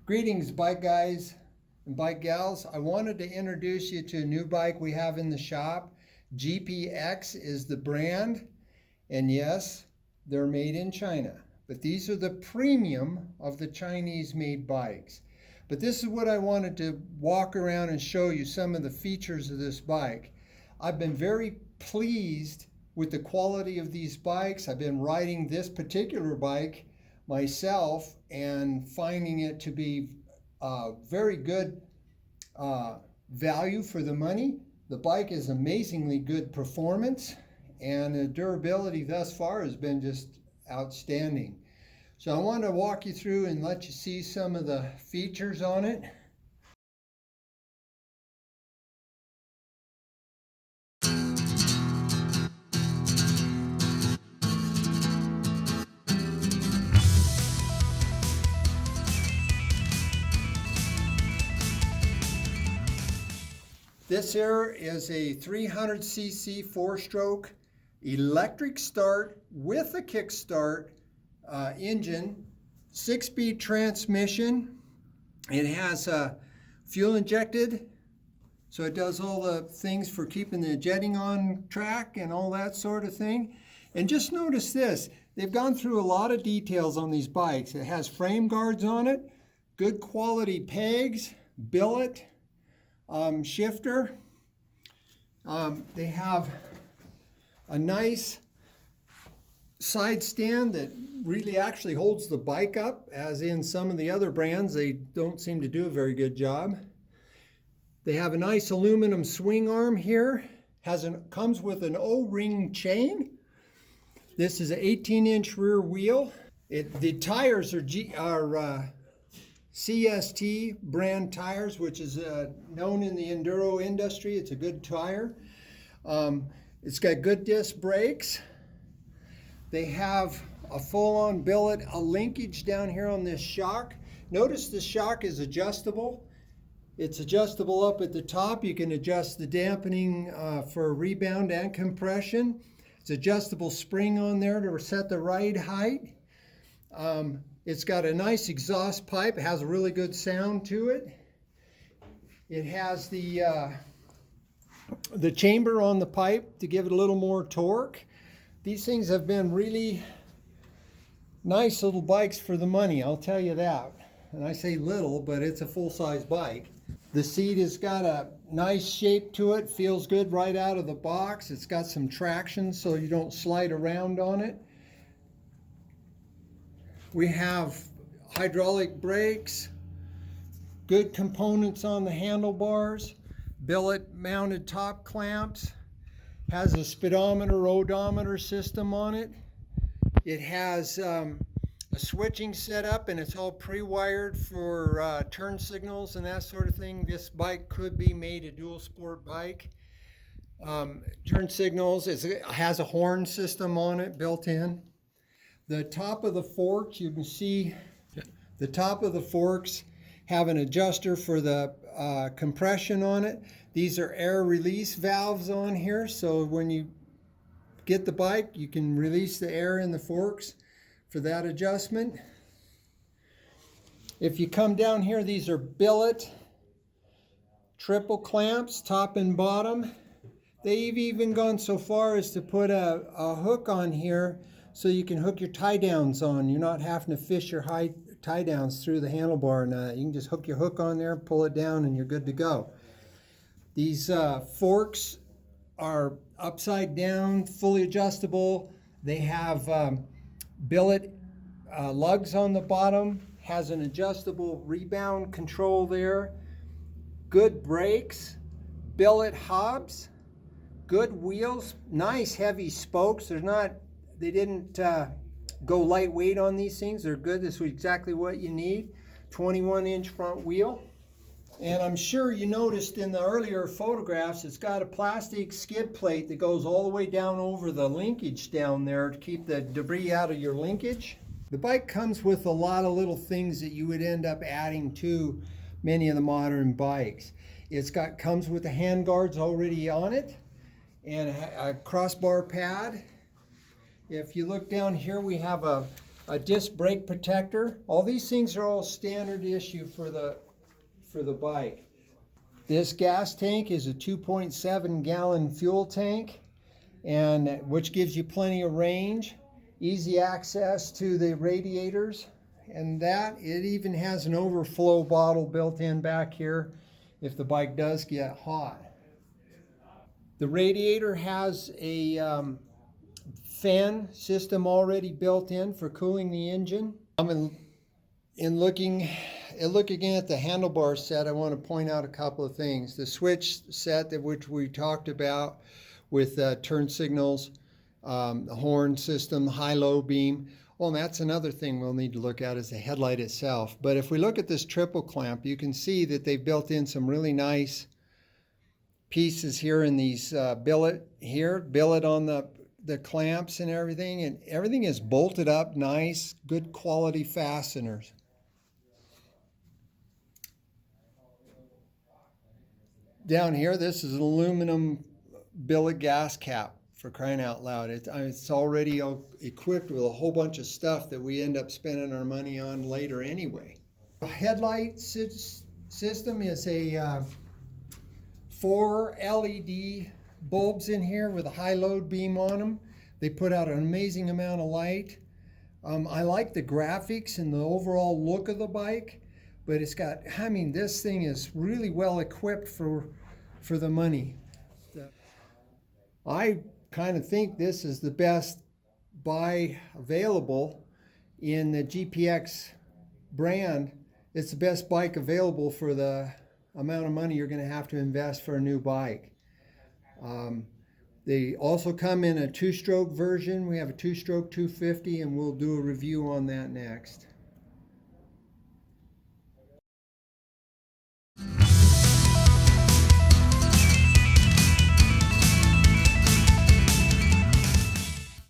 Greetings, bike guys and bike gals. I wanted to introduce you to a new bike we have in the shop. GPX is the brand, and yes, they're made in China. But these are the premium of the Chinese-made bikes. But this is what I wanted to walk around and show you some of the features of this bike. I've been very pleased with the quality of these bikes. I've been riding this particular bike myself and finding it to be very good value for the money. The bike is amazingly good performance, and the durability thus far has been just outstanding. So I want to walk you through and let you see some of the features on it. This here is a 300cc four-stroke electric start with a kickstart engine, 6-speed transmission. It has fuel injected, so it does all the things for keeping the jetting on track and all that sort of thing. And just notice this, they've gone through a lot of details on these bikes. It has frame guards on it, good quality pegs, billet, shifter. They have a nice side stand that really actually holds the bike up, as in some of the other brands, they don't seem to do a very good job. They have a nice aluminum swing arm here. Comes with an O-ring chain. This is an 18-inch rear wheel. The tires are CST brand tires, which is known in the enduro industry. It's a good tire. It's got good disc brakes. They have a full-on billet, a linkage down here on this shock. Notice the shock is adjustable. It's adjustable up at the top. You can adjust the dampening for rebound and compression. It's adjustable spring on there to set the ride height. It's got a nice exhaust pipe. It has a really good sound to it. It has the chamber on the pipe to give it a little more torque. These things have been really nice little bikes for the money, I'll tell you that. And I say little, but it's a full-size bike. The seat has got a nice shape to it, feels good right out of the box. It's got some traction so you don't slide around on it. We have hydraulic brakes, good components on the handlebars, billet mounted top clamps, has a speedometer, odometer system on it. It has a switching setup, and it's all pre-wired for turn signals and that sort of thing. This bike could be made a dual sport bike. Turn signals, it has a horn system on it built in. The top of the forks, you can see the top of the forks have an adjuster for the compression on it. These are air release valves on here, so when you get the bike, you can release the air in the forks for that adjustment. If you come down here, these are billet triple clamps, top and bottom. They've even gone so far as to put a hook on here so you can hook your tie downs on. You're not having to fish your tie downs through the handlebar. Now you can just hook your hook on there, pull it down, and you're good to go. These forks are upside down, fully adjustable. They have billet lugs on the bottom, has an adjustable rebound control there, good brakes, billet hubs, good wheels, nice heavy spokes. They didn't go lightweight on these things. They're good. This is exactly what you need. 21-inch front wheel. And I'm sure you noticed in the earlier photographs, it's got a plastic skid plate that goes all the way down over the linkage down there to keep the debris out of your linkage. The bike comes with a lot of little things that you would end up adding to many of the modern bikes. Comes with the hand guards already on it and a crossbar pad. If you look down here, we have a a disc brake protector. All these things are all standard issue for the bike. This gas tank is a 2.7 gallon fuel tank, and which gives you plenty of range, easy access to the radiators, and that it even has an overflow bottle built in back here if the bike does get hot. The radiator has a fan system already built in for cooling the engine. In looking at the handlebar set, I want to point out a couple of things. The switch set, which we talked about with turn signals, the horn system, high-low beam. Well, and that's another thing we'll need to look at is the headlight itself. But if we look at this triple clamp, you can see that they've built in some really nice pieces here in these billet on the clamps and everything is bolted up nice, good quality fasteners. Down here, this is an aluminum billet gas cap, for crying out loud. It's already equipped with a whole bunch of stuff that we end up spending our money on later anyway. The headlight system is a 4 LED bulbs in here with a high load beam on them. They put out an amazing amount of light. I like the graphics and the overall look of the bike, but it's got, I mean, this thing is really well equipped for the money. I kind of think this is the best buy available in the GPX brand. It's the best bike available for the amount of money you're going to have to invest for a new bike. They also come in a 2-stroke version. We have a 2-stroke 250, and we'll do a review on that next.